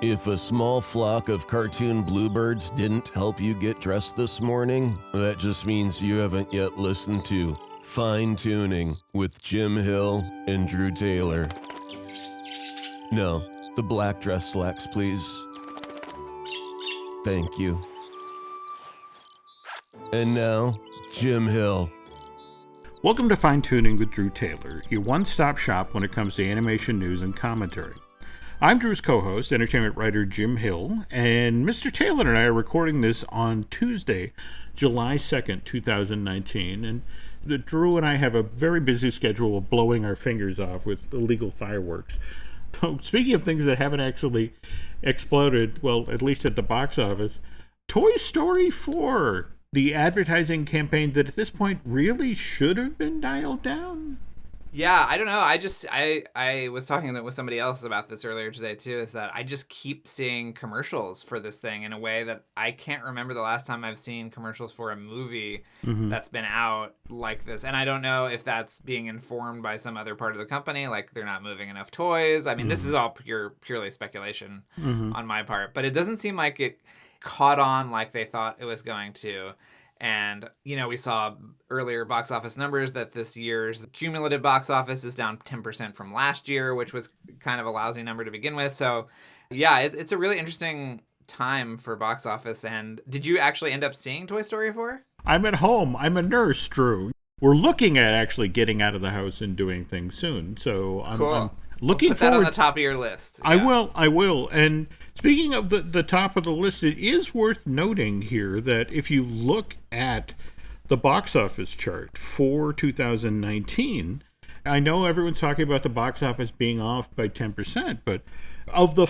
If a small flock of cartoon bluebirds didn't help you get dressed this morning, that just means you haven't yet listened to Fine Tuning with Jim Hill and Drew Taylor. No, the black dress slacks, please. Thank you. And now, Jim Hill. Welcome to Fine Tuning with Drew Taylor, your one-stop shop when it comes to animation news and commentary. I'm Drew's co-host, entertainment writer Jim Hill, and Mr. Taylor and I are recording this on Tuesday, July 2nd, 2019, and Drew and I have a very busy schedule of blowing our fingers off with illegal fireworks. So, speaking of things that haven't actually exploded, well, at least at the box office, Toy Story 4, the advertising campaign that at this point really should have been dialed down. Yeah, I don't know. I was talking with somebody else about this earlier today, too, is that I just keep seeing commercials for this thing in a way that I can't remember the last time I've seen commercials for a movie that's been out like this. And I don't know if that's being informed by some other part of the company, like they're not moving enough toys. I mean, this is all purely speculation on my part, but it doesn't seem like it caught on like they thought it was going to. And, you know, we saw earlier box office numbers that this year's cumulative box office is down 10% from last year, which was kind of a lousy number to begin with. So, yeah, it's a really interesting time for box office. And did you actually end up seeing Toy Story 4? I'm at home. I'm a nurse, Drew. We're looking at actually getting out of the house and doing things soon. So I'm looking Put forward. that on the top of your list. I will. And speaking of the top of the list, it is worth noting here that if you look at the box office chart for 2019, I know everyone's talking about the box office being off by 10%, but of the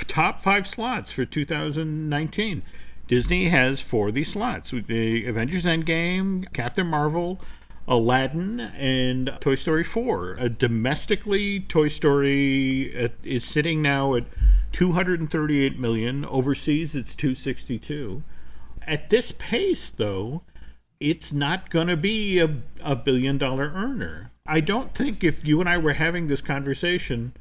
top 5 slots for 2019, Disney has 4 of these slots. The Avengers Endgame, Captain Marvel, Aladdin, and Toy Story 4. Domestically, Toy Story is sitting now at $238 million. Overseas, it's $262. At this pace, though, it's not going to be a billion-dollar earner. I don't think if you and I were having this conversation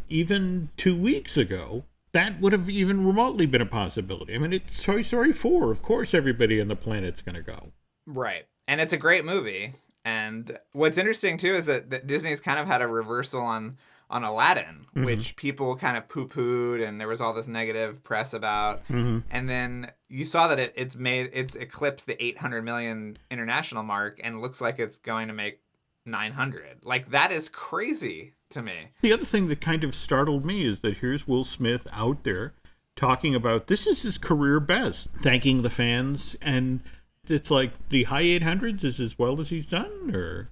even 2 weeks ago, that would have even remotely been a possibility. I mean, it's Toy Story 4. Of course, everybody on the planet's going to go. Right. And it's a great movie. And what's interesting, too, is that Disney's kind of had a reversal on Aladdin, which people kind of poo-pooed, and there was all this negative press about. And then you saw that it's eclipsed the 800 million international mark and looks like it's going to make 900. Like, that is crazy to me. The other thing that kind of startled me is that here's Will Smith out there talking about this is his career best, thanking the fans, and it's like the high 800s is as well as he's done, or...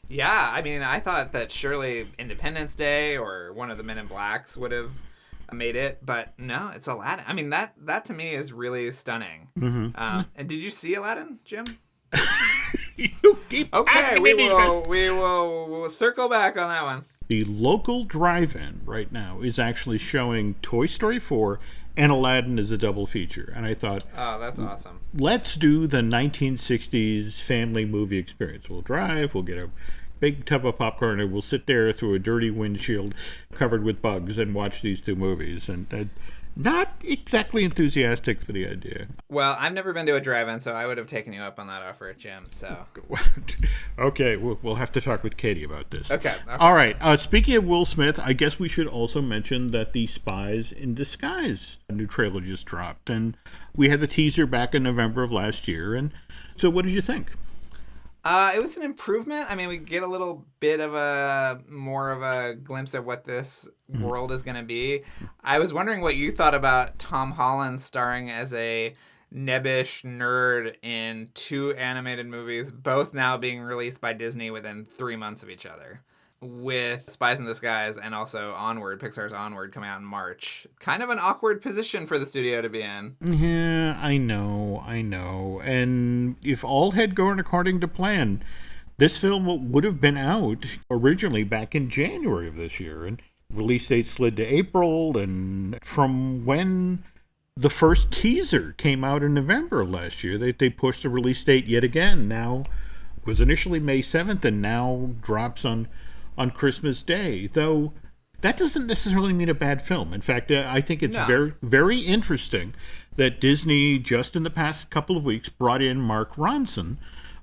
Yeah, I mean, I thought that surely Independence Day or one of the Men in Blacks would have made it, but no, it's Aladdin. I mean, that to me is really stunning. And did you see Aladdin, Jim? You keep okay. We'll circle back on that one. The local drive-in right now is actually showing Toy Story 4 and Aladdin as a double feature, and I thought, oh, that's awesome. Let's do the 1960s family movie experience. We'll drive, we'll get a big tub of popcorn, and we'll sit there through a dirty windshield covered with bugs and watch these two movies. And not exactly enthusiastic for the idea. Well, I've never been to a drive-in, so I would have taken you up on that offer, Jim. So, okay, we'll have to talk with Katie about this. Okay. All right. Speaking of Will Smith, I guess we should also mention that the Spies in Disguise new trailer just dropped, and we had the teaser back in November of last year. And so, what did you think? It was an improvement. I mean, we get a little bit of more of a glimpse of what this world is going to be. I was wondering what you thought about Tom Holland starring as a nebbish nerd in 2 animated movies, both now being released by Disney within 3 months of each other, with Spies in Disguise and also Onward, Pixar's Onward, coming out in March. Kind of an awkward position for the studio to be in. Yeah, I know. And if all had gone according to plan, this film would have been out originally back in January of this year, and release date slid to April, and from when the first teaser came out in November of last year, they pushed the release date yet again. Now, it was initially May 7th and now drops on Christmas Day. Though that doesn't necessarily mean a bad film. In fact, I think it's No. very, very interesting that Disney, just in the past couple of weeks, brought in Mark Ronson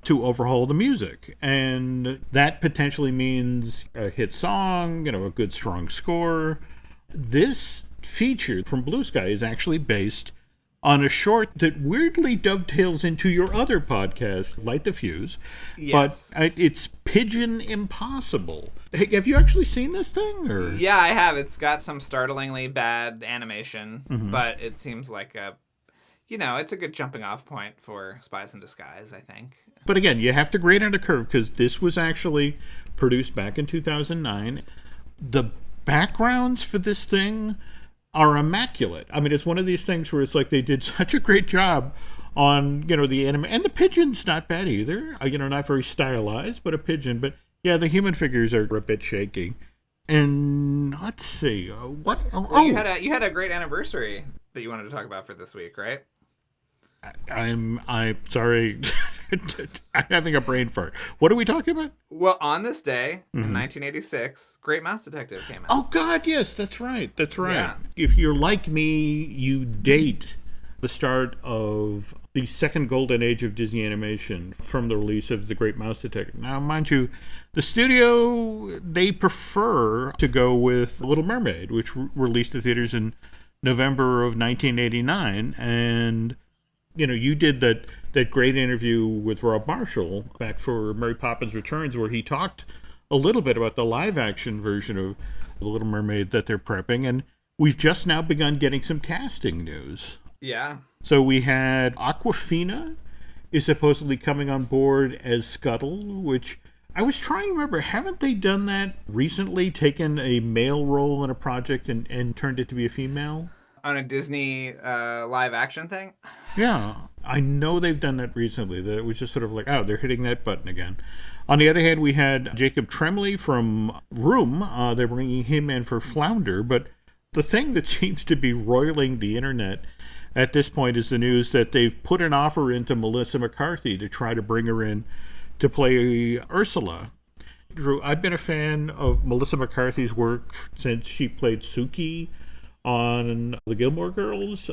to overhaul the music. And that potentially means a hit song, a good, strong score. This feature from Blue Sky is actually based on a short that weirdly dovetails into your other podcast, Light the Fuse. Yes. But it's Pigeon Impossible. Hey, have you actually seen this thing? Or? Yeah, I have. It's got some startlingly bad animation, but it seems like it's a good jumping off point for Spies in Disguise, I think. But again, you have to grade on a curve because this was actually produced back in 2009. The backgrounds for this thing are immaculate. I mean, it's one of these things where it's like they did such a great job on, the anime. And the pigeon's not bad either. Not very stylized, but a pigeon. But yeah, the human figures are a bit shaky. And let's see. What? Well, you had a great anniversary that you wanted to talk about for this week, right? I'm sorry. I'm having a brain fart. What are we talking about? Well, on this day in 1986, Great Mouse Detective came out. Oh, God, yes, that's right. That's right. Yeah. If you're like me, you date the start of the second golden age of Disney animation from the release of The Great Mouse Detective. Now, mind you, the studio, they prefer to go with Little Mermaid, which released to theaters in November of 1989. And, you did that great interview with Rob Marshall back for Mary Poppins Returns, where he talked a little bit about the live-action version of The Little Mermaid that they're prepping. And we've just now begun getting some casting news. Yeah. So we had Awkwafina is supposedly coming on board as Scuttle, which I was trying to remember. Haven't they done that recently, taken a male role in a project and turned it to be a female? On a Disney live action thing? Yeah, I know they've done that recently. That it was just sort of like, oh, they're hitting that button again. On the other hand, we had Jacob Tremblay from Room. They're bringing him in for Flounder. But the thing that seems to be roiling the internet at this point is the news that they've put an offer into Melissa McCarthy to try to bring her in to play Ursula. Drew, I've been a fan of Melissa McCarthy's work since she played Suki on The Gilmore Girls.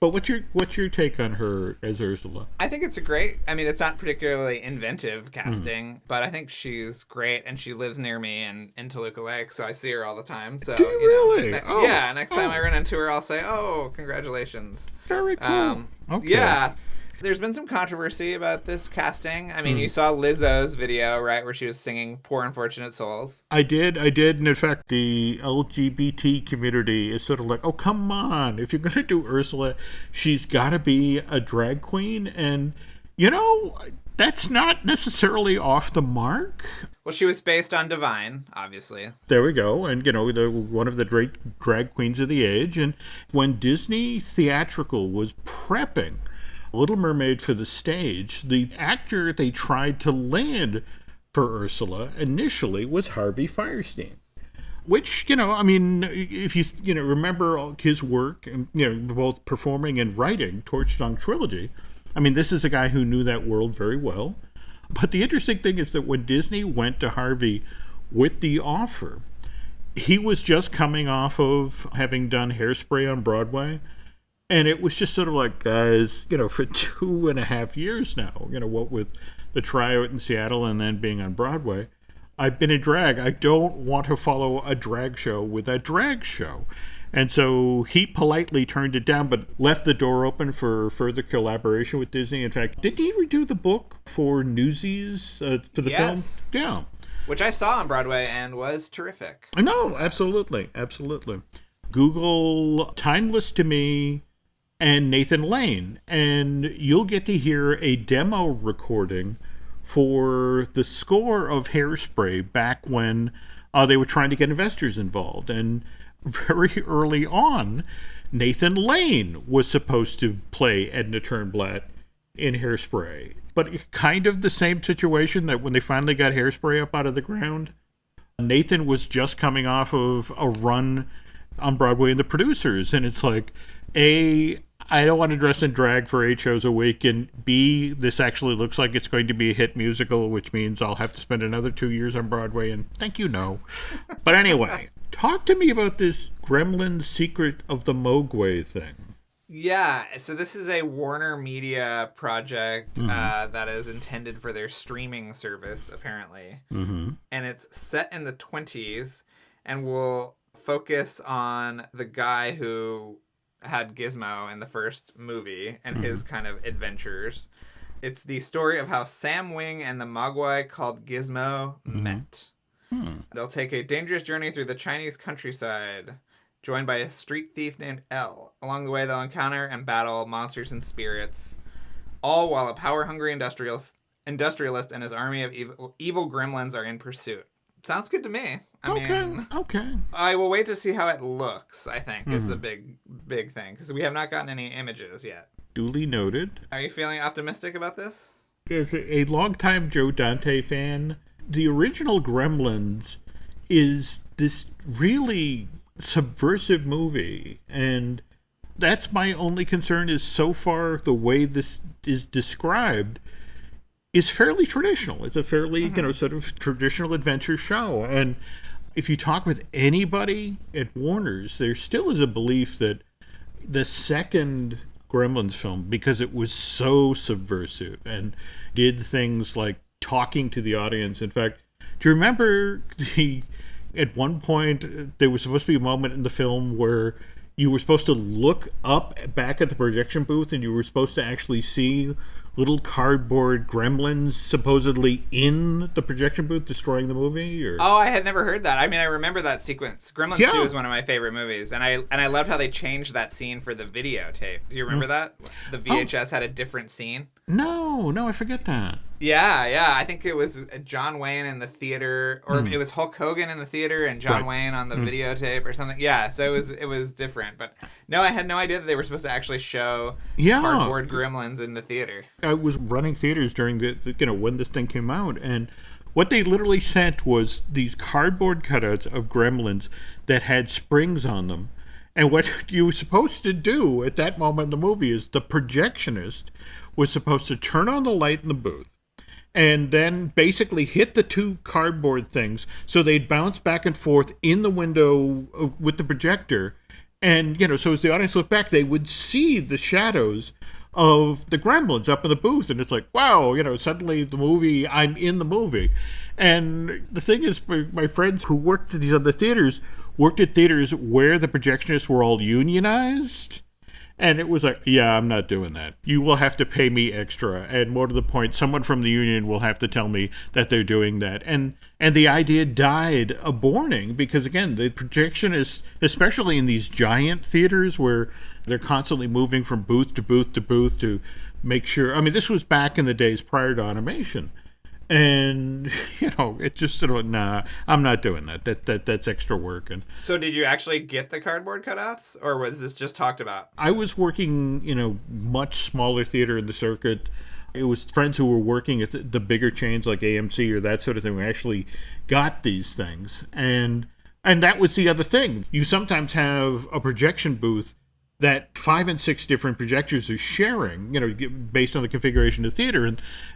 But what's your take on her as Ursula? I think it's it's not particularly inventive casting, but I think she's great, and she lives near me in Toluca Lake, so I see her all the time. So, do you really? Yeah, next time I run into her, I'll say, oh, congratulations. Very cool. Okay. Yeah. There's been some controversy about this casting. I mean, you saw Lizzo's video, right, where she was singing Poor Unfortunate Souls. I did. And in fact, the LGBT community is sort of like, oh, come on. If you're going to do Ursula, she's got to be a drag queen. And, that's not necessarily off the mark. Well, she was based on Divine, obviously. There we go. And, one of the great drag queens of the age. And when Disney Theatrical was prepping Little Mermaid for the stage, the actor they tried to land for Ursula initially was Harvey Fierstein, which, if you remember his work, both performing and writing Torchstone Trilogy, this is a guy who knew that world very well. But the interesting thing is that when Disney went to Harvey with the offer, he was just coming off of having done Hairspray on Broadway. And it was just sort of like, guys, for 2.5 years now, what with the tryout in Seattle and then being on Broadway, I've been in drag. I don't want to follow a drag show with a drag show. And so he politely turned it down, but left the door open for further collaboration with Disney. In fact, didn't he redo the book for Newsies for the film? Yeah. Which I saw on Broadway and was terrific. No, absolutely. Absolutely. Google Timeless to Me and Nathan Lane, and you'll get to hear a demo recording for the score of Hairspray back when they were trying to get investors involved. And very early on, Nathan Lane was supposed to play Edna Turnblatt in Hairspray. But kind of the same situation that when they finally got Hairspray up out of the ground, Nathan was just coming off of a run on Broadway in The Producers, and it's like, A, I don't want to dress in drag for 8 shows a week, and B, this actually looks like it's going to be a hit musical, which means I'll have to spend another 2 years on Broadway, and thank you, no. But anyway, Talk to me about this Gremlins Secret of the Mogwai thing. Yeah, so this is a Warner Media project that is intended for their streaming service, apparently. Mm-hmm. And it's set in the 20s and will focus on the guy who had Gizmo in the first movie and his kind of adventures. It's the story of how Sam Wing and the Mogwai called Gizmo met. They'll take a dangerous journey through the Chinese countryside, joined by a street thief named L. Along the way, they'll encounter and battle monsters and spirits, all while a power-hungry industrialist and his army of evil gremlins are in pursuit. Sounds good to me. I mean, I will wait to see how it looks, I think, is the big thing, because we have not gotten any images yet. Duly noted. Are you feeling optimistic about this? As a longtime Joe Dante fan, the original Gremlins is this really subversive movie, and that's my only concern is so far the way this is described is fairly traditional. It's a fairly, sort of traditional adventure show. And if you talk with anybody at Warner's, there still is a belief that the second Gremlins film, because it was so subversive and did things like talking to the audience. In fact, do you remember at one point there was supposed to be a moment in the film where you were supposed to look up back at the projection booth and you were supposed to actually see little cardboard gremlins supposedly in the projection booth destroying the movie? Or... Oh, I had never heard that. I mean, I remember that sequence. Gremlins 2 is one of my favorite movies, and I loved how they changed that scene for the videotape. Do you remember that? The VHS had a different scene. No, I forget that. Yeah. I think it was John Wayne in the theater, or it was Hulk Hogan in the theater and John Wayne on the videotape or something. Yeah, so it was different. But no, I had no idea that they were supposed to actually show cardboard gremlins in the theater. I was running theaters during when this thing came out, and what they literally sent was these cardboard cutouts of gremlins that had springs on them. And what you were supposed to do at that moment in the movie is the projectionist was supposed to turn on the light in the booth and then basically hit the two cardboard things so they'd bounce back and forth in the window with the projector. And, so as the audience looked back, they would see the shadows of the gremlins up in the booth. And it's like, wow, suddenly I'm in the movie. And the thing is, my friends who worked at these other theaters worked at theaters where the projectionists were all unionized. And it was like, yeah, I'm not doing that. You will have to pay me extra. And more to the point, someone from the union will have to tell me that they're doing that. And the idea died a borning because, again, the projectionists, especially in these giant theaters where they're constantly moving from booth to booth to booth to make sure. I mean, this was back in the days prior to automation. And, it's just sort of, nah, I'm not doing that. That's extra work. And so did you actually get the cardboard cutouts, or was this just talked about? I was working, much smaller theater in the circuit. It was friends who were working at the bigger chains like AMC or that sort of thing who actually got these things. And that was the other thing. You sometimes have a projection booth that 5 and 6 different projectors are sharing, based on the configuration of the theater.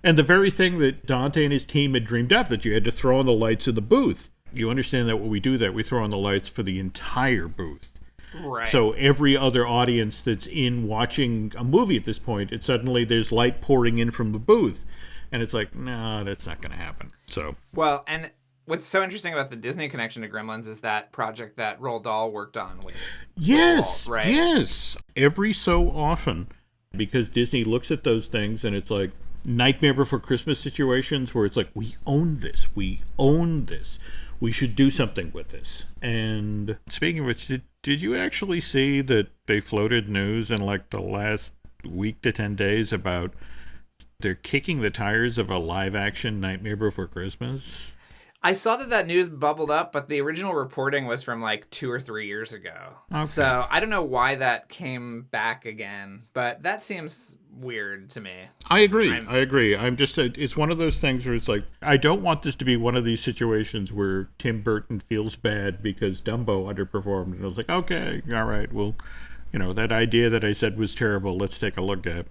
And the very thing that Dante and his team had dreamed up, that you had to throw on the lights in the booth. You understand that when we do that, we throw on the lights for the entire booth. Right. So every other audience that's in watching a movie at this point, there's light pouring in from the booth. And it's like, no, that's not going to happen. So. Well, and what's so interesting about the Disney connection to Gremlins is that project that Roald Dahl worked on with Yes, Walt, right? Yes. Every so often, because Disney looks at those things and it's like Nightmare Before Christmas situations where it's like, we own this. We should do something with this. And speaking of which, did you actually see that they floated news in like the last week to 10 days about they're kicking the tires of a live action Nightmare Before Christmas? I saw that news bubbled up, but the original reporting was from like 2 or 3 years ago. Okay. So I don't know why that came back again, but that seems weird to me. I agree. I'm just, it's one of those things where it's like, I don't want this to be one of these situations where Tim Burton feels bad because Dumbo underperformed. And I was like, okay, all right, well, that idea that I said was terrible, let's take a look at.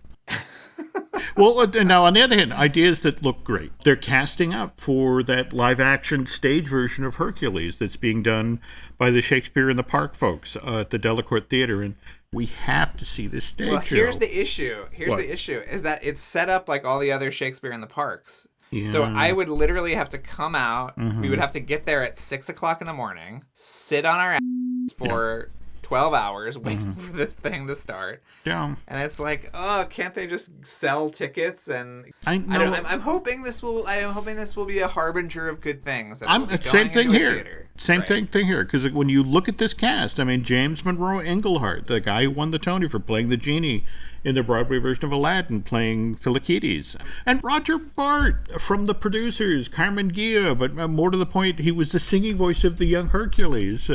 Well, now on the other hand, ideas that look great. They're casting up for that live-action stage version of Hercules that's being done by the Shakespeare in the Park folks at the Delacorte Theater, and we have to see this stage show. Here's the issue. The issue is that it's set up like all the other Shakespeare in the Parks. Yeah. So I would literally have to come out. Mm-hmm. We would have to get there at 6 o'clock in the morning, sit on our ass for 12 hours waiting for this thing to start. Yeah. And it's like, oh, can't they just sell tickets? And I'm hoping this will be a harbinger of good things. Same thing here. Same thing here. Because when you look at this cast, I mean, James Monroe Englehart, the guy who won the Tony for playing the genie in the Broadway version of Aladdin, playing Philoctetes. And Roger Bart from the producers, Carmen Gia, but more to the point, he was the singing voice of the young Hercules.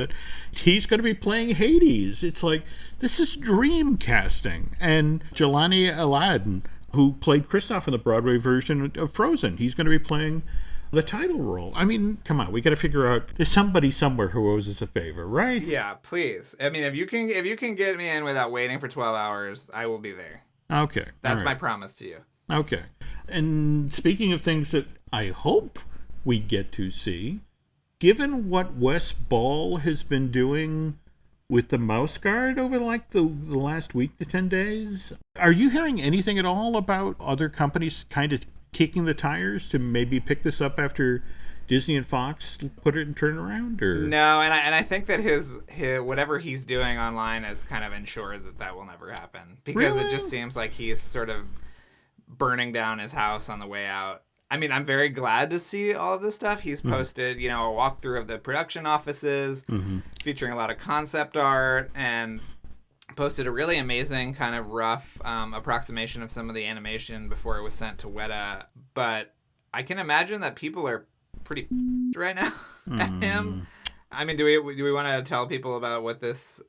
He's going to be playing Hades. It's like, this is dream casting. And Jelani Aladdin, who played Kristoff in the Broadway version of Frozen, he's going to be playing the title role. I mean, come on, we got to figure out, there's somebody somewhere who owes us a favor, right? Yeah, please. I mean, if you can get me in without waiting for 12 hours, I will be there. Okay. That's my promise to you. Okay. And speaking of things that I hope we get to see, given what Wes Ball has been doing with the Mouse Guard over the last week to 10 days, are you hearing anything at all about other companies kind of kicking the tires to maybe pick this up after Disney and Fox put it and turn around? Or no, and I think that his whatever he's doing online is kind of ensured that will never happen, because It just seems like he's sort of burning down his house on the way out. I mean, I'm very glad to see all of this stuff. He's posted, a walkthrough of the production offices, featuring a lot of concept art, and posted a really amazing kind of rough approximation of some of the animation before it was sent to Weta. But I can imagine that people are pretty right now at him. I mean, do we want to tell people about what this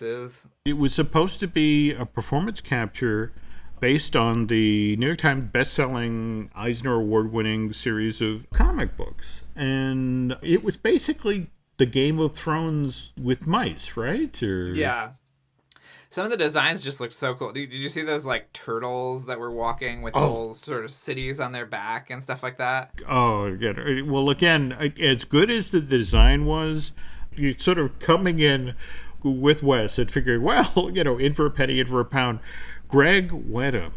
is? It was supposed to be a performance capture based on the New York Times best-selling Eisner Award-winning series of comic books. And it was basically the Game of Thrones with mice, right? Yeah. Some of the designs just looked so cool. Did you see those turtles that were walking with whole sort of cities on their back and stuff like that? Oh, again. Well, again, as good as the design was, you're sort of coming in with Wes and figuring, well, in for a penny, in for a pound. Greg Weta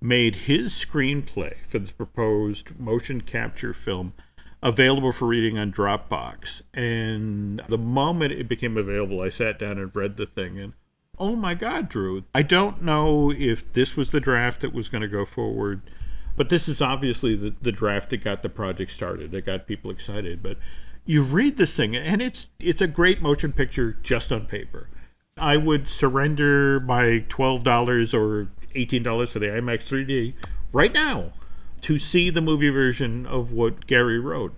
made his screenplay for this proposed motion capture film available for reading on Dropbox. And the moment it became available, I sat down and read the thing, and oh my God, Drew, I don't know if this was the draft that was going to go forward, but this is obviously the draft that got the project started, that got people excited. But you read this thing, and it's a great motion picture just on paper. I would surrender my $12 or $18 for the IMAX 3D right now to see the movie version of what Gary wrote.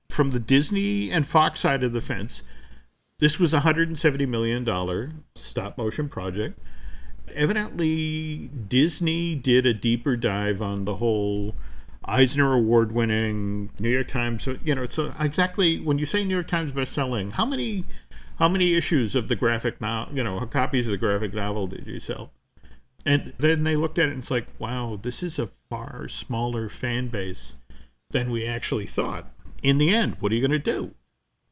From the Disney and Fox side of the fence, this was a $170 million stop-motion project. Evidently, Disney did a deeper dive on the whole Eisner Award-winning New York Times. So exactly when you say New York Times best-selling, how many issues of the graphic novel, copies of the graphic novel did you sell? And then they looked at it and it's like, wow, this is a far smaller fan base than we actually thought. In the end, what are you going to do?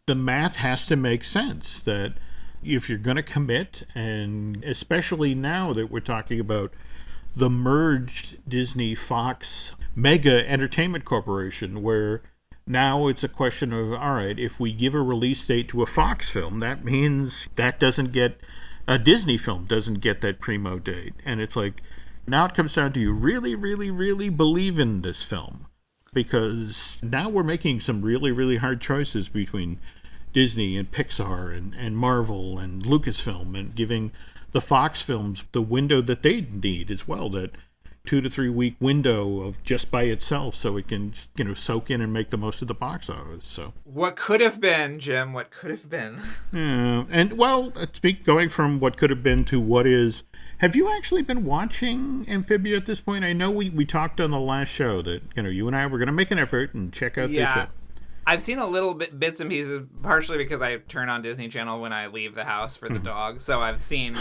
The math has to make sense that if you're going to commit, and especially now that we're talking about the merged Disney-Fox mega entertainment corporation, where now it's a question of, all right, if we give a release date to a Fox film, that means that doesn't get, a Disney film doesn't get that primo date. And it's like, now it comes down to, you really, really, really believe in this film? Because now we're making some really, really hard choices between Disney and Pixar and Marvel and Lucasfilm, and giving the Fox films the window that they need as well, that 2 to 3 week window of just by itself, so it can soak in and make the most of the box office. So what could have been, Jim? What could have been? Yeah, and well, going from what could have been to what is. Have you actually been watching Amphibia at this point? I know we talked on the last show that you and I were going to make an effort and check out this show. I've seen a little bits and pieces, partially because I turn on Disney Channel when I leave the house for the dog. So I've seen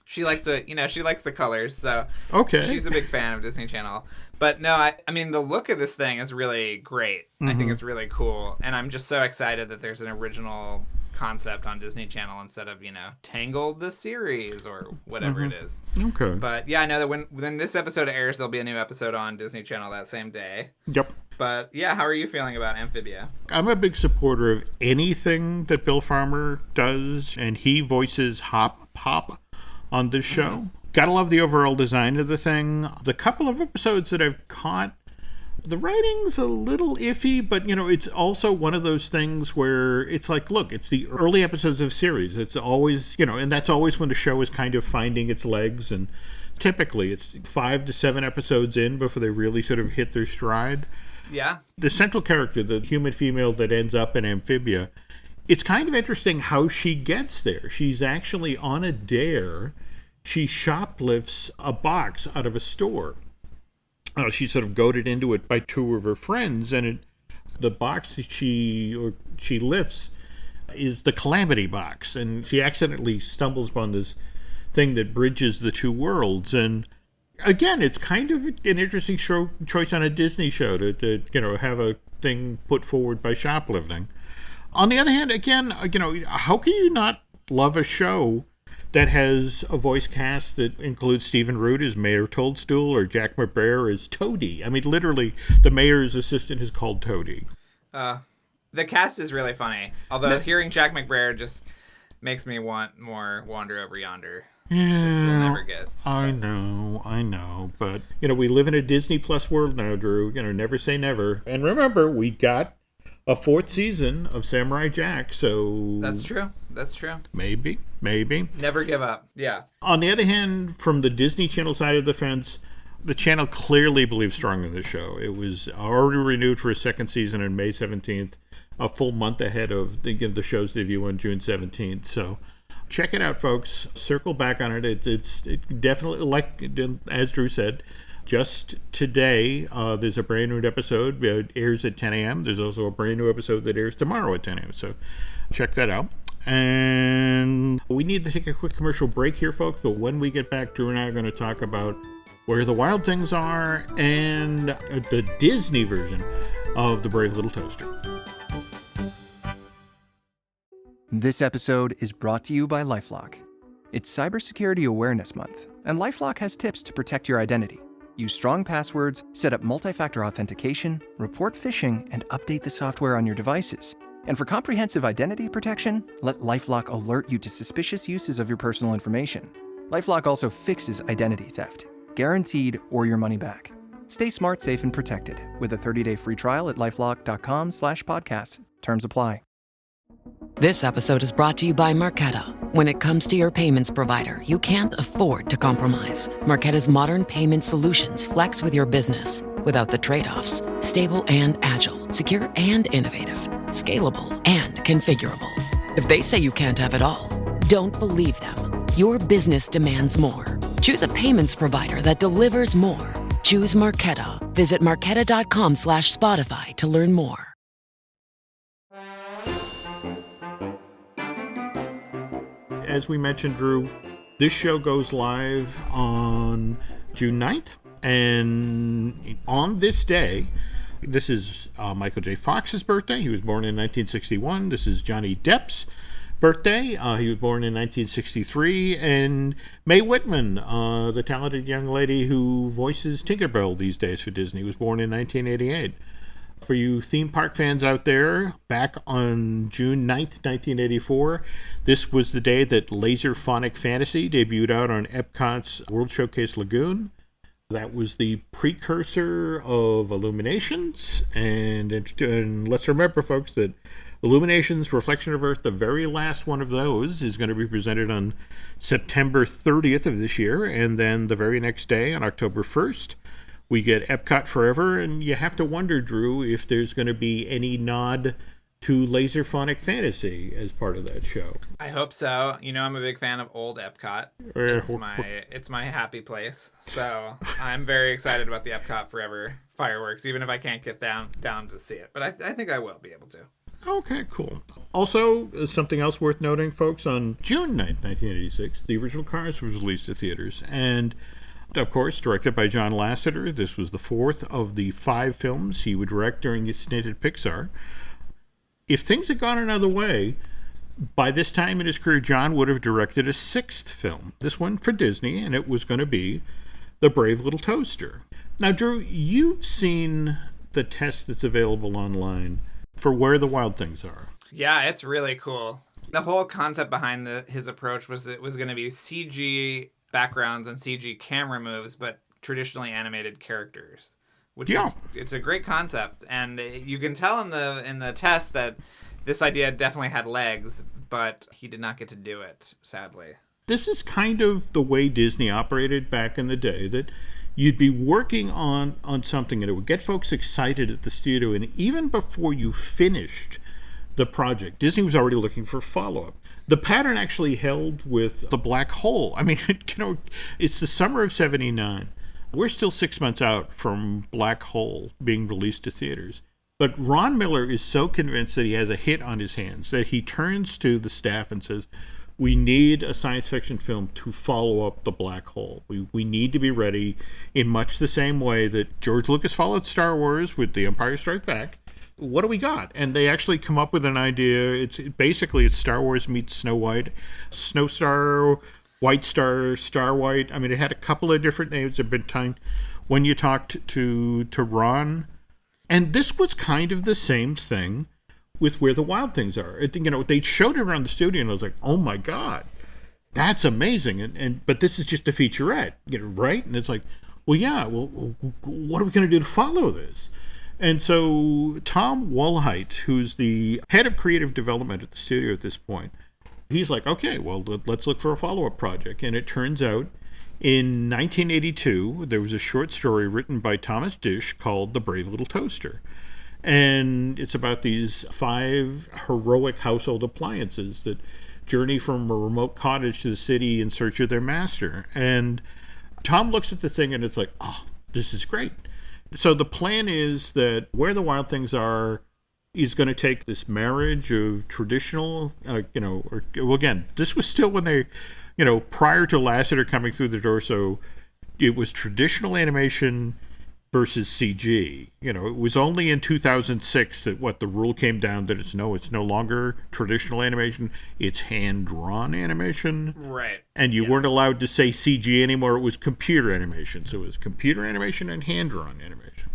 She likes to, she likes the colors, so Okay. she's a big fan of Disney Channel. But no, I mean, the look of this thing is really great. I think it's really cool, and I'm just so excited that there's an original concept on Disney Channel instead of, Tangled the series or whatever it is. Okay. But yeah, I know that when this episode airs, there'll be a new episode on Disney Channel that same day. Yep. But yeah, how are you feeling about Amphibia? I'm a big supporter of anything that Bill Farmer does, and he voices Hop Pop on this show. Gotta love the overall design of the thing. The couple of episodes that I've caught, the writing's a little iffy, but, it's also one of those things where it's like, look, it's the early episodes of series. It's always, and that's always when the show is kind of finding its legs, and typically it's 5 to 7 episodes in before they really sort of hit their stride. Yeah. The central character, the human female that ends up in Amphibia, it's kind of interesting how she gets there. She's actually on a dare. She shoplifts a box out of a store. She's sort of goaded into it by 2 of her friends, and the box that she lifts is the Calamity box, and she accidentally stumbles upon this thing that bridges the 2 worlds. And again, it's kind of an interesting choice on a Disney show to have a thing put forward by shoplifting. On the other hand, again, how can you not love a show that has a voice cast that includes Stephen Root as Mayor Toadstool or Jack McBrayer as Toady? I mean, literally, the mayor's assistant is called Toady. The cast is really funny, although hearing Jack McBrayer just makes me want more Wander Over Yonder. Yeah, which we'll never get. I know, but we live in a Disney Plus world now, Drew. Never say never. And remember, we got a 4th season of Samurai Jack, so That's true. Maybe. Never give up. Yeah. On the other hand, from the Disney Channel side of the fence, the channel clearly believes strongly in the show. It was already renewed for a 2nd season on May 17th, a full month ahead of the show's debut on June 17th. So check it out, folks. Circle back on it. It's definitely, like as Drew said, just today, there's a brand new episode. It airs at 10 a.m. There's also a brand new episode that airs tomorrow at 10 a.m. So check that out. And we need to take a quick commercial break here, folks. But when we get back, Drew and I are going to talk about Where the Wild Things Are and the Disney version of The Brave Little Toaster. This episode is brought to you by LifeLock. It's Cybersecurity Awareness Month, and LifeLock has tips to protect your identity. Use strong passwords, set up multi-factor authentication, report phishing, and update the software on your devices. And for comprehensive identity protection, let LifeLock alert you to suspicious uses of your personal information. LifeLock also fixes identity theft, guaranteed or your money back. Stay smart, safe, and protected with a 30-day free trial at lifelock.com/podcast. Terms apply. This episode is brought to you by Marqeta. When it comes to your payments provider, you can't afford to compromise. Marqeta's modern payment solutions flex with your business without the trade-offs. Stable and agile, secure and innovative, scalable and configurable. If they say you can't have it all, don't believe them. Your business demands more. Choose a payments provider that delivers more. Choose Marqeta. Visit marqeta.com/Spotify to learn more. As we mentioned, Drew, this show goes live on June 9th. And on this day, this is Michael J. Fox's birthday. He was born in 1961. This is Johnny Depp's birthday. He was born in 1963. And Mae Whitman, the talented young lady who voices Tinkerbell these days for Disney, was born in 1988. For you theme park fans out there, back on June 9th, 1984, this was the day that Laserphonic Fantasy debuted out on Epcot's World Showcase Lagoon. That was the precursor of Illuminations. And let's remember, folks, that Illuminations, Reflection of Earth, the very last one of those, is going to be presented on September 30th of this year. And then the very next day, on October 1st, we get Epcot Forever, and you have to wonder, Drew, if there's going to be any nod to Laserphonic Fantasy as part of that show. I hope so. I'm a big fan of old Epcot. It's my happy place. So I'm very excited about the Epcot Forever fireworks, even if I can't get down to see it. But I think I will be able to. Okay, cool. Also, something else worth noting, folks, on June 9th, 1986, the original Cars was released to theaters. And, of course, directed by John Lasseter. This was the fourth of the 5 films he would direct during his stint at Pixar. If things had gone another way, by this time in his career, John would have directed a 6th film. This one for Disney, and it was going to be The Brave Little Toaster. Now, Drew, you've seen the test that's available online for Where the Wild Things Are. Yeah, it's really cool. The whole concept behind his approach was it was going to be CG backgrounds and CG camera moves, but traditionally animated characters. Which is, it's a great concept, and you can tell in the test that this idea definitely had legs, but he did not get to do it, sadly. This is kind of the way Disney operated back in the day, that you'd be working on something and it would get folks excited at the studio, and even before you finished the project, Disney was already looking for follow-up. The pattern actually held with The Black Hole. I mean, it's the summer of '79. We're still 6 months out from Black Hole being released to theaters. But Ron Miller is so convinced that he has a hit on his hands that he turns to the staff and says, we need a science fiction film to follow up The Black Hole. We need to be ready in much the same way that George Lucas followed Star Wars with The Empire Strikes Back. What do we got? And they actually come up with an idea. It's Star Wars meets Snow White, Snow Star, White Star, Star White. I mean, it had a couple of different names at been time when you talked to Ron. And this was kind of the same thing with Where the Wild Things Are. They showed it around the studio, and I was like, oh my God, that's amazing. But this is just a featurette, right? And it's like, well, yeah, well, what are we going to do to follow this? And so Tom Woolheit, who's the head of creative development at the studio at this point, he's like, okay, well, let's look for a follow-up project. And it turns out in 1982, there was a short story written by Thomas Disch called The Brave Little Toaster. And it's about these 5 heroic household appliances that journey from a remote cottage to the city in search of their master. And Tom looks at the thing and it's like, oh, this is great. So the plan is that Where the Wild Things Are is going to take this marriage of traditional, again, this was still when they, prior to Lasseter coming through the door, so it was traditional animation versus CG. It was only in 2006 that the rule came down that it's no longer traditional animation, it's hand-drawn animation. Right. And you weren't allowed to say CG anymore, it was computer animation. So it was computer animation and hand-drawn animation.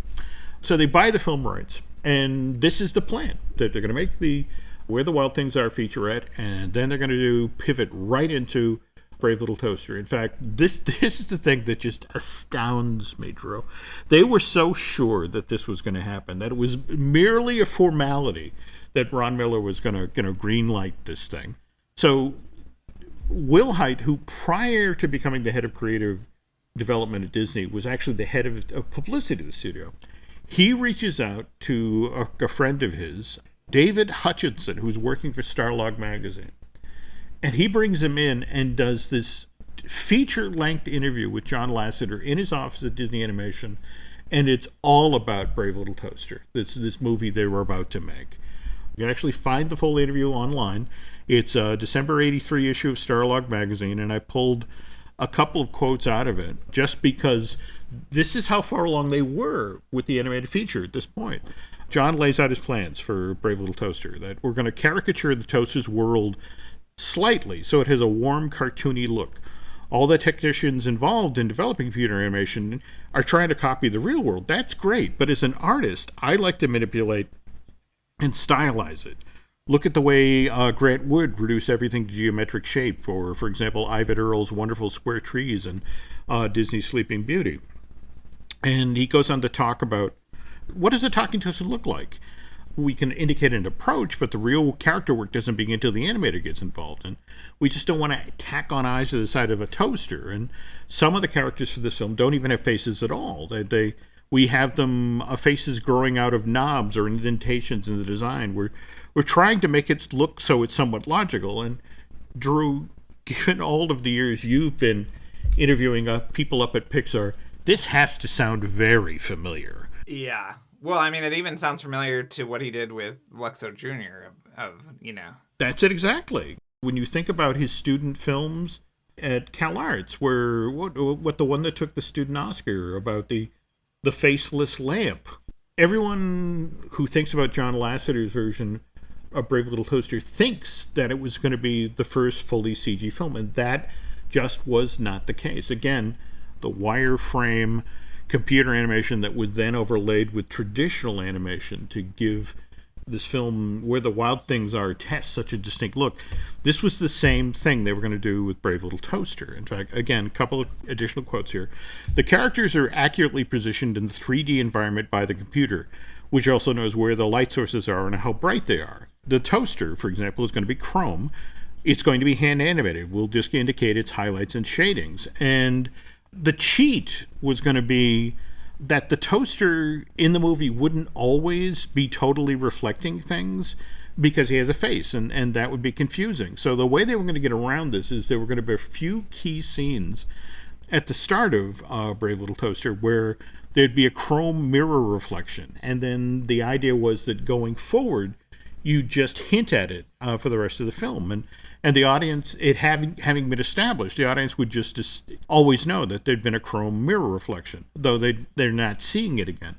So they buy the film rights, and this is the plan, that they're going to make the Where the Wild Things Are featurette, and then they're going to pivot right into Brave Little Toaster. In fact, this is the thing that just astounds me, Drew. They were so sure that this was going to happen, that it was merely a formality that Ron Miller was going to greenlight this thing. So Woolheit, who prior to becoming the head of creative development at Disney was actually the head of publicity of the studio, he reaches out to a friend of his, David Hutchinson, who's working for Starlog magazine. And he brings him in and does this feature-length interview with John Lasseter in his office at Disney Animation, and it's all about Brave Little Toaster, this movie they were about to make. You can actually find the full interview online. It's a December '83 issue of Starlog magazine, and I pulled a couple of quotes out of it just because this is how far along they were with the animated feature at this point. John lays out his plans for Brave Little Toaster, that we're going to caricature the toaster's world slightly, so it has a warm, cartoony look. All the technicians involved in developing computer animation are trying to copy the real world. That's great, but as an artist, I like to manipulate and stylize it. Look at the way Grant Wood reduced everything to geometric shape, or, for example, Ivan Earle's wonderful square trees and Disney's Sleeping Beauty. And he goes on to talk about, what does a talking toaster look like? We can indicate an approach, but the real character work doesn't begin until the animator gets involved. And we just don't want to tack on eyes to the side of a toaster. And some of the characters for this film don't even have faces at all. We have them faces growing out of knobs or indentations in the design. We're trying to make it look so it's somewhat logical. And Drew, given all of the years you've been interviewing people up at Pixar, this has to sound very familiar. Yeah. Well, I mean, it even sounds familiar to what he did with Luxo Jr. That's it exactly. When you think about his student films at Cal Arts, where what the one that took the student Oscar about the faceless lamp. Everyone who thinks about John Lasseter's version of Brave Little Toaster thinks that it was going to be the first fully CG film, and that just was not the case. Again, the wireframe computer animation that was then overlaid with traditional animation to give this film, Where the Wild Things Are, Tess, such a distinct look. This was the same thing they were going to do with Brave Little Toaster. In fact, again, a couple of additional quotes here. The characters are accurately positioned in the 3D environment by the computer, which also knows where the light sources are and how bright they are. The toaster, for example, is going to be chrome. It's going to be hand animated. We'll just indicate its highlights and shadings. And the cheat was going to be that the toaster in the movie wouldn't always be totally reflecting things because he has a face, and that would be confusing. So the way they were going to get around this is there were going to be a few key scenes at the start of Brave Little Toaster where there'd be a chrome mirror reflection, and then the idea was that going forward you just hint at it for the rest of the film, and the audience, it having been established, the audience would just always know that there'd been a chrome mirror reflection, though they're not seeing it again.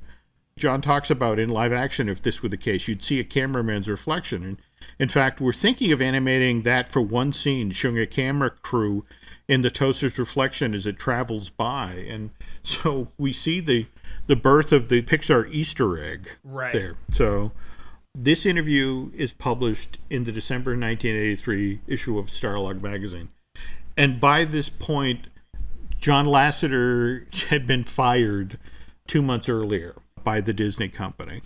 John talks about in live action, if this were the case, you'd see a cameraman's reflection. And in fact, we're thinking of animating that for one scene, showing a camera crew in the toaster's reflection as it travels by. And so we see the birth of the Pixar Easter egg there. So this interview is published in the December 1983 issue of Starlog magazine. And by this point, John Lasseter had been fired 2 months earlier by the Disney company.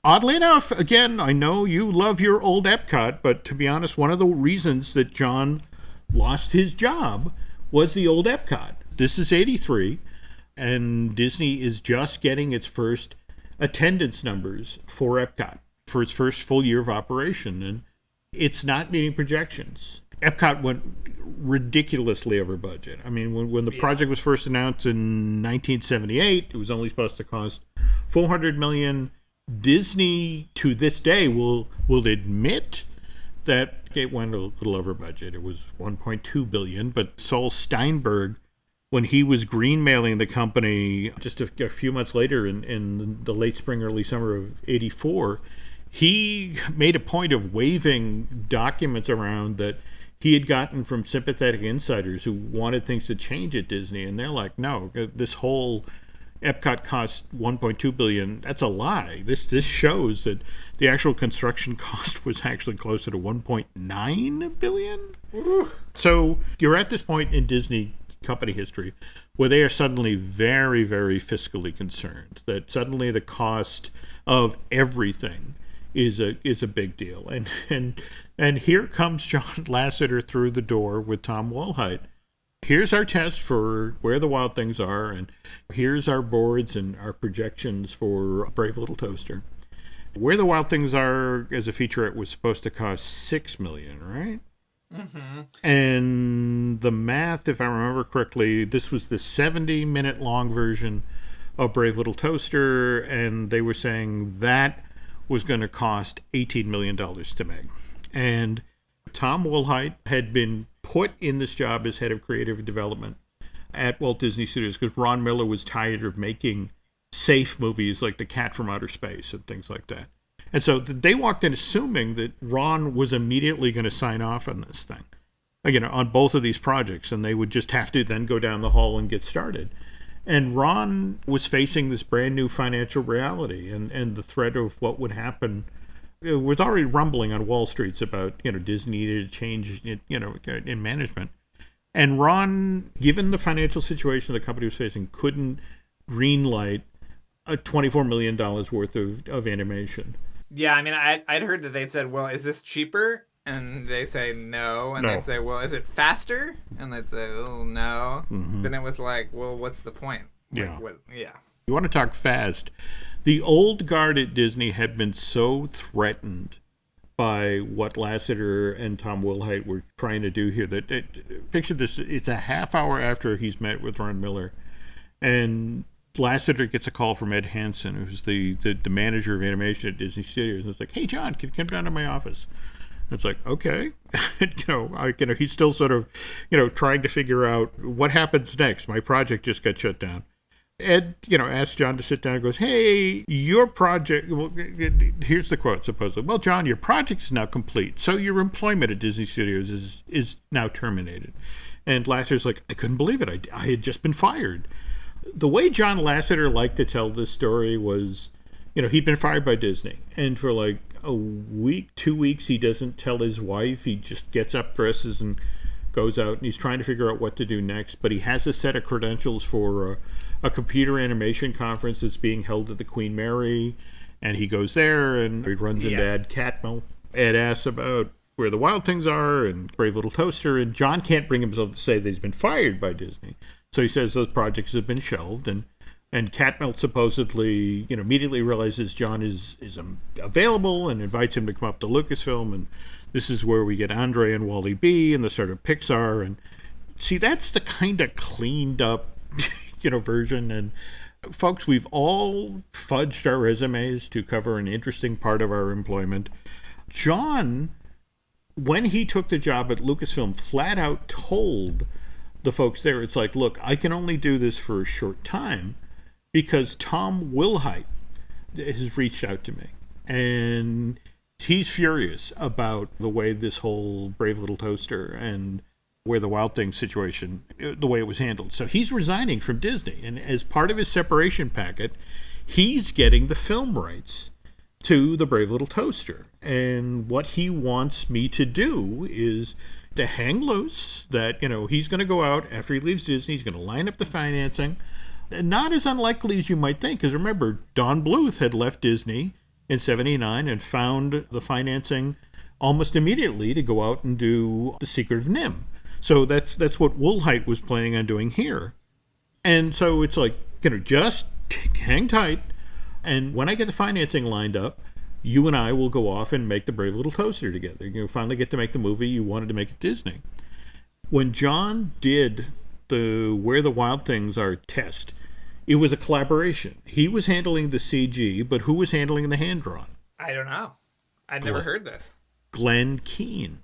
Oddly enough, again, I know you love your old Epcot, but to be honest, one of the reasons that John lost his job was the old Epcot. This is 83, and Disney is just getting its first attendance numbers for Epcot, for its first full year of operation, and it's not meeting projections. Epcot went ridiculously over budget. I mean, when the project was first announced in 1978, it was only supposed to cost $400 million. Disney, to this day, will admit that it went a little over budget. It was $1.2 billion, but Saul Steinberg, when he was greenmailing the company just a few months later in the late spring, early summer of 84, he made a point of waving documents around that he had gotten from sympathetic insiders who wanted things to change at Disney. And they're like, no, this whole Epcot cost $1.2 billion. That's a lie. This shows that the actual construction cost was actually closer to $1.9 billion. So you're at this point in Disney company history where they are suddenly very, very fiscally concerned, that suddenly the cost of everything is a big deal. And here comes John Lasseter through the door with Tom Woolhite. Here's our test for Where the Wild Things Are, and here's our boards and our projections for Brave Little Toaster. Where the Wild Things Are as a featurette was supposed to cost $6 million, right? Mm-hmm. And the math, if I remember correctly, this was the 70-minute long version of Brave Little Toaster, and they were saying that was going to cost $18 million to make. And Tom Woolhite had been put in this job as head of creative development at Walt Disney Studios because Ron Miller was tired of making safe movies like The Cat from Outer Space and things like that. And so they walked in assuming that Ron was immediately going to sign off on this thing, again, on both of these projects, and they would just have to then go down the hall and get started. And Ron was facing this brand new financial reality and the threat of what would happen. It was already rumbling on Wall Street about, Disney needed to change, in management. And Ron, given the financial situation the company was facing, couldn't greenlight a $24 million worth of animation. Yeah, I mean, I'd heard that they'd said, well, is this cheaper? And they say no. And they'd say, well, is it faster? And they'd say, oh, no. Mm-hmm. Then it was like, well, what's the point? Yeah. Yeah. You want to talk fast. The old guard at Disney had been so threatened by what Lasseter and Tom Woolhite were trying to do here that picture this, it's a half hour after he's met with Ron Miller, and Lasseter gets a call from Ed Hansen, who's the manager of animation at Disney Studios, and it's like, "Hey, John, can you come down to my office?" And it's like, okay. He's still sort of, trying to figure out what happens next. My project just got shut down. Ed, asks John to sit down and goes, "Hey, your project," well, here's the quote, supposedly. "Well, John, your project is now complete, so your employment at Disney Studios is now terminated." And Lasseter's like, "I couldn't believe it. I had just been fired." The way John Lasseter liked to tell this story was, he'd been fired by Disney. And for like a week, 2 weeks, he doesn't tell his wife. He just gets up, dresses, and goes out. And he's trying to figure out what to do next. But he has a set of credentials for a computer animation conference that's being held at the Queen Mary, and he goes there and he runs into Ed Catmull. Ed asks about Where the Wild Things Are and Brave Little Toaster, and John can't bring himself to say that he's been fired by Disney, so he says those projects have been shelved. And Catmull supposedly immediately realizes John is available and invites him to come up to Lucasfilm, and this is where we get Andre and Wally B and the sort of Pixar. And see, that's the kind of cleaned up version. And folks, we've all fudged our resumes to cover an interesting part of our employment. John, when he took the job at Lucasfilm, flat out told the folks there, it's like, "Look, I can only do this for a short time because Tom Wilhite has reached out to me, and he's furious about the way this whole Brave Little Toaster and Where the Wild Things situation, the way it was handled. So he's resigning from Disney, and as part of his separation packet, he's getting the film rights to the Brave Little Toaster. And what he wants me to do is to hang loose, that, he's going to go out after he leaves Disney, he's going to line up the financing. Not as unlikely as you might think, because remember, Don Bluth had left Disney in '79 and found the financing almost immediately to go out and do The Secret of Nim. So that's what Woolhite was planning on doing here. And so it's like, just hang tight. And when I get the financing lined up, you and I will go off and make the Brave Little Toaster together. You'll finally get to make the movie you wanted to make at Disney. When John did the Where the Wild Things Are test, it was a collaboration. He was handling the CG, but who was handling the hand-drawn? I don't know. I'd never heard this. Glenn Keane.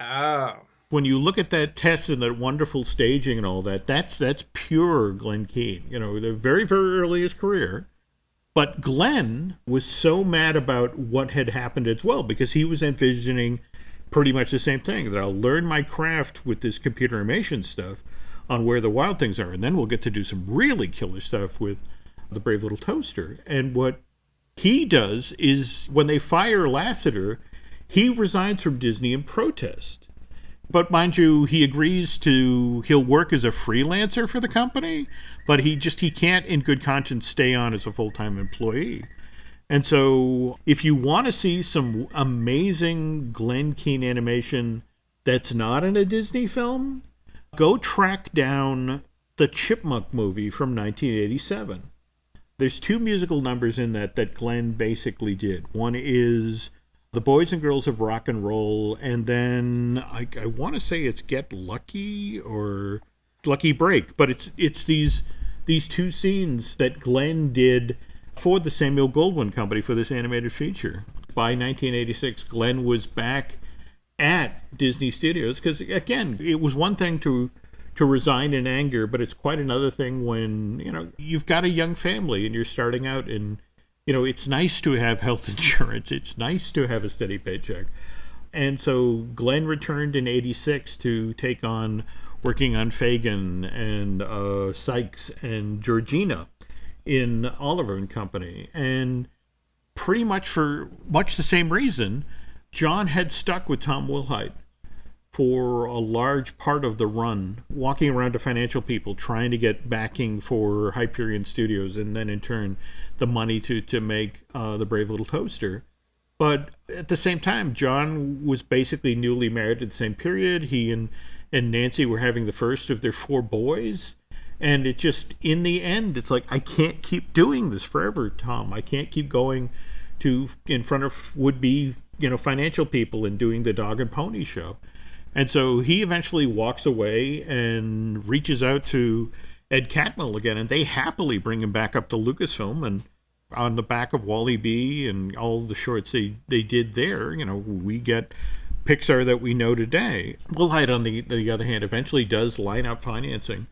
Oh. When you look at that test and that wonderful staging and all that, that's pure Glenn Keane. The very, very early in his career. But Glenn was so mad about what had happened as well, because he was envisioning pretty much the same thing, that I'll learn my craft with this computer animation stuff on Where the Wild Things Are, and then we'll get to do some really killer stuff with the Brave Little Toaster. And what he does is, when they fire Lasseter, he resigns from Disney in protest. But mind you, he agrees he'll work as a freelancer for the company, but he can't in good conscience stay on as a full-time employee. And so if you want to see some amazing Glenn Keane animation that's not in a Disney film, go track down the Chipmunk movie from 1987. There's 2 musical numbers in that Glenn basically did. One is The Boys and Girls of Rock and Roll, and then I want to say it's Get Lucky or Lucky Break, but it's these 2 scenes that Glenn did for the Samuel Goldwyn Company for this animated feature. By 1986, Glenn was back at Disney Studios, because again, it was one thing to resign in anger, but it's quite another thing when you've got a young family and you're starting out, and it's nice to have health insurance. It's nice to have a steady paycheck. And so Glenn returned in '86 to take on working on Fagin and Sykes and Georgina in Oliver and Company. And pretty much for much the same reason, John had stuck with Tom Wilhite for a large part of the run, walking around to financial people, trying to get backing for Hyperion Studios, and then in turn the money to make the Brave Little Toaster. But at the same time, John was basically newly married at the same period. He and Nancy were having the first of their 4 boys. And it just, in the end, it's like, I can't keep doing this forever, Tom. I can't keep going in front of would-be, financial people and doing the dog and pony show. And so he eventually walks away and reaches out to Ed Catmull again, and they happily bring him back up to Lucasfilm, and on the back of Wall-E B and all the shorts they did there, we get Pixar that we know today. Will Hyde, on the other hand, eventually does line up financing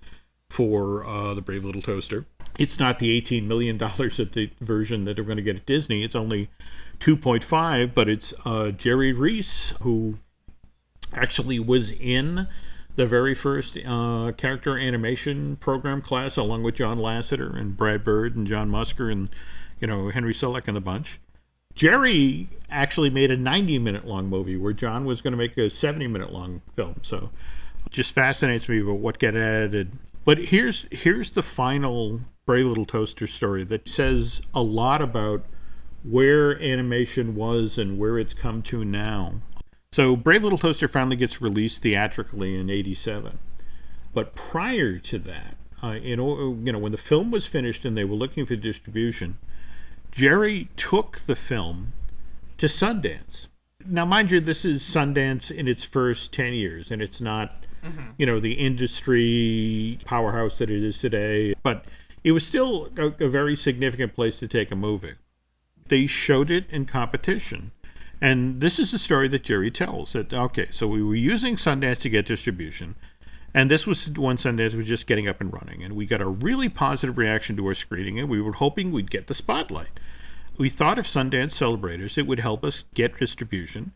for the Brave Little Toaster. It's not the $18 million at the version that they're going to get at Disney. It's only 2.5, but it's Jerry Reese, who actually was in the very first character animation program class, along with John Lasseter and Brad Bird and John Musker and, Henry Selick and the bunch. Jerry actually made a 90-minute long movie where John was going to make a 70-minute long film. So it just fascinates me about what get added. But here's the final Brave Little Toaster story that says a lot about where animation was and where it's come to now. So Brave Little Toaster finally gets released theatrically in '87. But prior to that, when the film was finished and they were looking for distribution, Jerry took the film to Sundance. Now, mind you, this is Sundance in its first 10 years, and it's not, the industry powerhouse that it is today. But it was still a very significant place to take a movie. They showed it in competition. And this is the story that Jerry tells. That, okay, so we were using Sundance to get distribution. And this was one Sundance was just getting up and running. And we got a really positive reaction to our screening, and we were hoping we'd get the spotlight. We thought if Sundance celebrated, it would help us get distribution.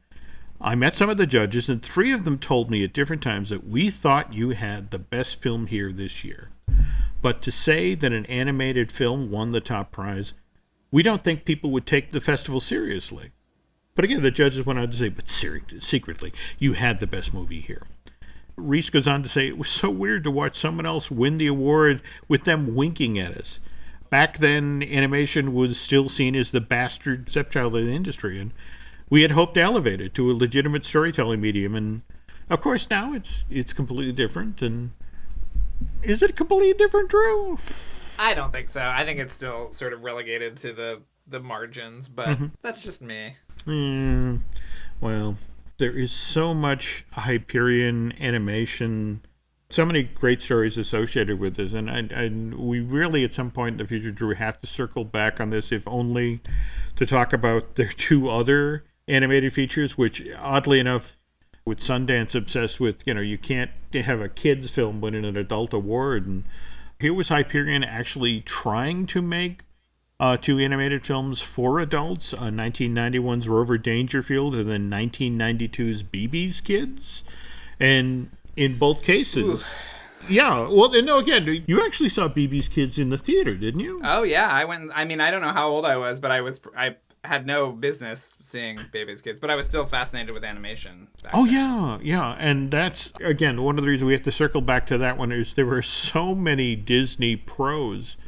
I met some of the judges, and 3 of them told me at different times that we thought you had the best film here this year. But to say that an animated film won the top prize, we don't think people would take the festival seriously. But again, the judges went on to say, but secretly, you had the best movie here. Reese goes on to say, it was so weird to watch someone else win the award with them winking at us. Back then, animation was still seen as the bastard stepchild of the industry, and we had hoped to elevate it to a legitimate storytelling medium. And of course, now it's completely different. And is it completely different, Drew? I don't think so. I think it's still sort of relegated to the margins, but that's just me. Well, there is so much Hyperion animation, so many great stories associated with this, and we really at some point in the future, Drew, have to circle back on this, if only to talk about their 2 other animated features, which oddly enough, with Sundance obsessed with, you can't have a kid's film win an adult award, and here was Hyperion actually trying to make 2 animated films for adults, 1991's Rover Dangerfield and then 1992's BB's Kids. And in both cases, yeah, well, no, again, you actually saw BB's Kids in the theater, didn't you? Oh, yeah, I went. I mean, I don't know how old I was, but I had no business seeing Baby's Kids, but I was still fascinated with animation back then. Yeah. And that's, again, one of the reasons we have to circle back to that one is there were so many Disney pros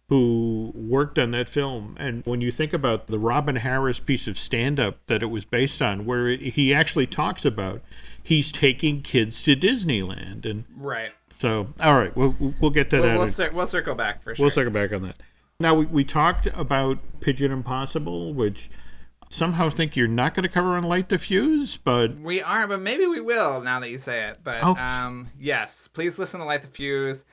who worked on that film. And when you think about the Robin Harris piece of stand-up that it was based on, where he actually talks about he's taking kids to Disneyland. And right. So, all right, we'll get to that. We'll circle back for sure. We'll circle back on that. Now, we talked about Pigeon Impossible, which somehow think you're not going to cover on Light the Fuse, but... We aren't, but maybe we will now that you say it. But yes, please listen to Light the Fuse.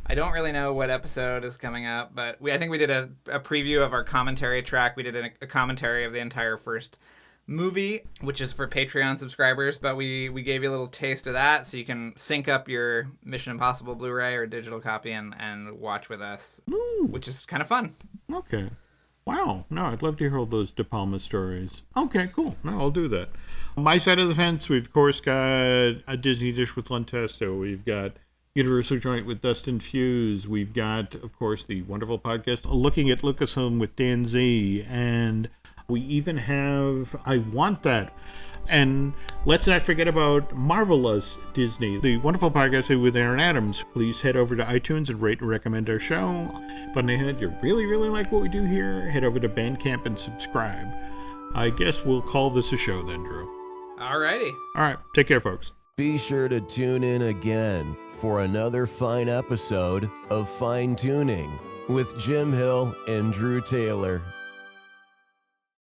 I don't really know what episode is coming up, but I think we did a preview of our commentary track. We did a commentary of the entire first movie, which is for Patreon subscribers, but we gave you a little taste of that so you can sync up your Mission Impossible Blu-ray or digital copy and watch with us, which is kind of fun. Okay. Wow. No, I'd love to hear all those De Palma stories. Okay, cool. No, I'll do that. On my side of the fence, we've, of course, got a Disney Dish with Len Testo. We've got Universal Joint with Dustin Fuse. We've got, of course, the wonderful podcast Looking at Lucasfilm with Dan Z. And we even have I Want That. And let's not forget about Marvelous Disney, the wonderful podcast with Aaron Adams. Please head over to iTunes and rate and recommend our show. But on the hand, you really, really like what we do here, head over to Bandcamp and subscribe. I guess we'll call this a show then, Drew. Alrighty. All right. Take care, folks. Be sure to tune in again for another fine episode of Fine Tuning with Jim Hill and Drew Taylor.